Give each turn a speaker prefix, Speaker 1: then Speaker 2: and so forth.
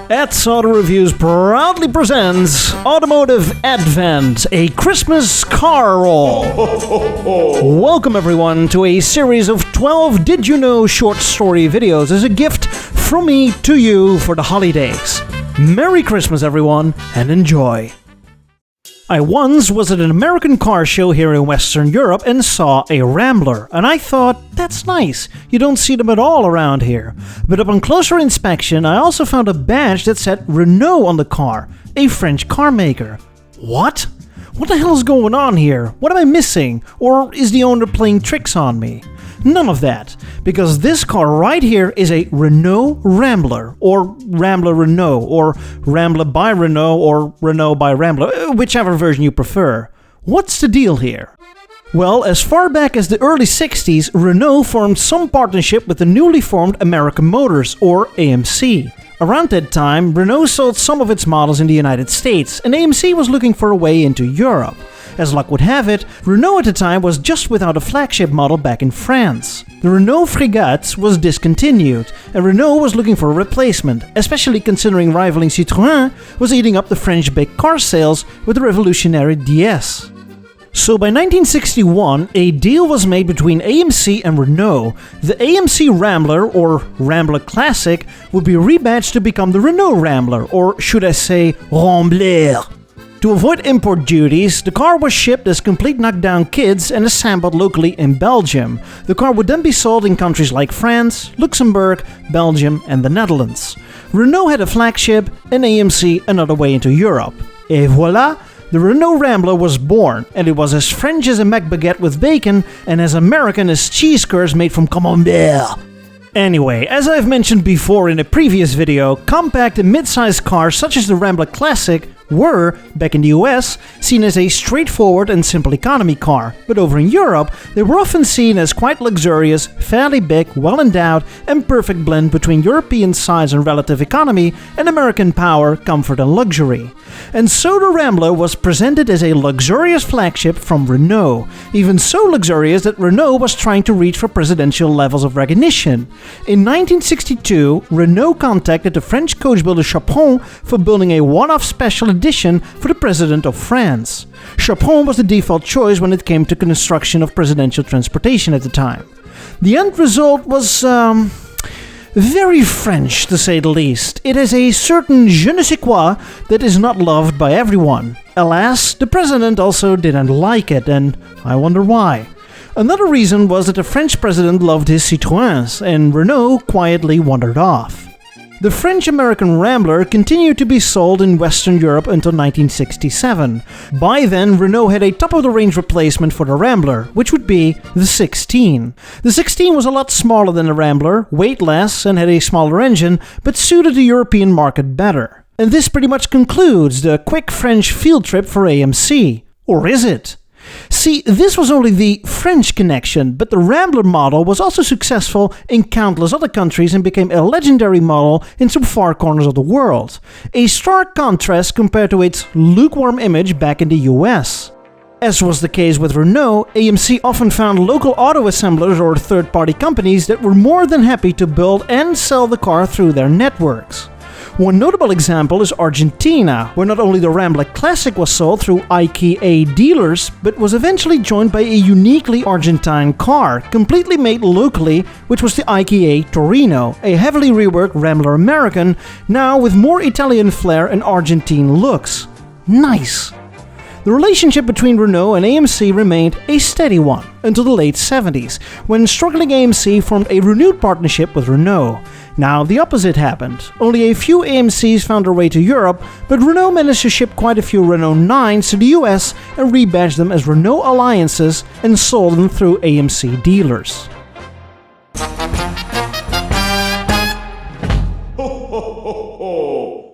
Speaker 1: Ed's Auto Reviews proudly presents Automotive Advent, a Christmas car roll. Welcome everyone to a series of 12 Did You Know short story videos as a gift from me to you for the holidays. Merry Christmas everyone, and enjoy. I once was at an American car show here in Western Europe and saw a Rambler, and I thought, that's nice, you don't see them at all around here. But upon closer inspection, I also found a badge that said Renault on the car, a French car maker. What? What the hell is going on here? What am I missing? Or is the owner playing tricks on me? None of that, because this car right here is a Renault Rambler, or Rambler Renault, or Rambler by Renault, or Renault by Rambler, whichever version you prefer. What's the deal here? Well, as far back as the early 60s, Renault formed some partnership with the newly formed American Motors, or AMC. Around that time, Renault sold some of its models in the United States, and AMC was looking for a way into Europe. As luck would have it, Renault at the time was just without a flagship model back in France. The Renault Frégate was discontinued, and Renault was looking for a replacement, especially considering rivaling Citroën was eating up the French big car sales with the revolutionary DS. So by 1961, a deal was made between AMC and Renault. The AMC Rambler, or Rambler Classic, would be rebadged to become the Renault Rambler, or should I say Rambler. To avoid import duties, the car was shipped as complete knockdown kits and assembled locally in Belgium. The car would then be sold in countries like France, Luxembourg, Belgium and the Netherlands. Renault had a flagship and AMC another way into Europe. Et voila! The Renault Rambler was born, and it was as French as a McBaguette with bacon and as American as cheese curds made from camembert. Anyway, as I've mentioned before in a previous video, compact and mid-sized cars such as the Rambler Classic were, back in the US, seen as a straightforward and simple economy car, but over in Europe, they were often seen as quite luxurious, fairly big, well-endowed, and perfect blend between European size and relative economy and American power, comfort and luxury. And so the Rambler was presented as a luxurious flagship from Renault, even so luxurious that Renault was trying to reach for presidential levels of recognition. In 1962, Renault contacted the French coach builder Chaperon for building a one-off special edition for the President of France. Chaperon was the default choice when it came to construction of presidential transportation at the time. The end result was, very French, to say the least. It has a certain je ne sais quoi that is not loved by everyone. Alas, the president also didn't like it, and I wonder why. Another reason was that the French president loved his Citroëns, and Renault quietly wandered off. The French-American Rambler continued to be sold in Western Europe until 1967. By then, Renault had a top-of-the-range replacement for the Rambler, which would be the 16. The 16 was a lot smaller than the Rambler, weighed less, and had a smaller engine, but suited the European market better. And this pretty much concludes the quick French field trip for AMC. Or is it? See, this was only the French connection, but the Rambler model was also successful in countless other countries and became a legendary model in some far corners of the world. A stark contrast compared to its lukewarm image back in the US. As was the case with Renault, AMC often found local auto assemblers or third-party companies that were more than happy to build and sell the car through their networks. One notable example is Argentina, where not only the Rambler Classic was sold through IKEA dealers, but was eventually joined by a uniquely Argentine car, completely made locally, which was the IKEA Torino, a heavily reworked Rambler American, now with more Italian flair and Argentine looks. Nice! The relationship between Renault and AMC remained a steady one until the late 70s, when struggling AMC formed a renewed partnership with Renault. Now the opposite happened. Only a few AMCs found their way to Europe, but Renault managed to ship quite a few Renault 9s to the US and rebadged them as Renault Alliances and sold them through AMC dealers.
Speaker 2: Ho, ho, ho, ho.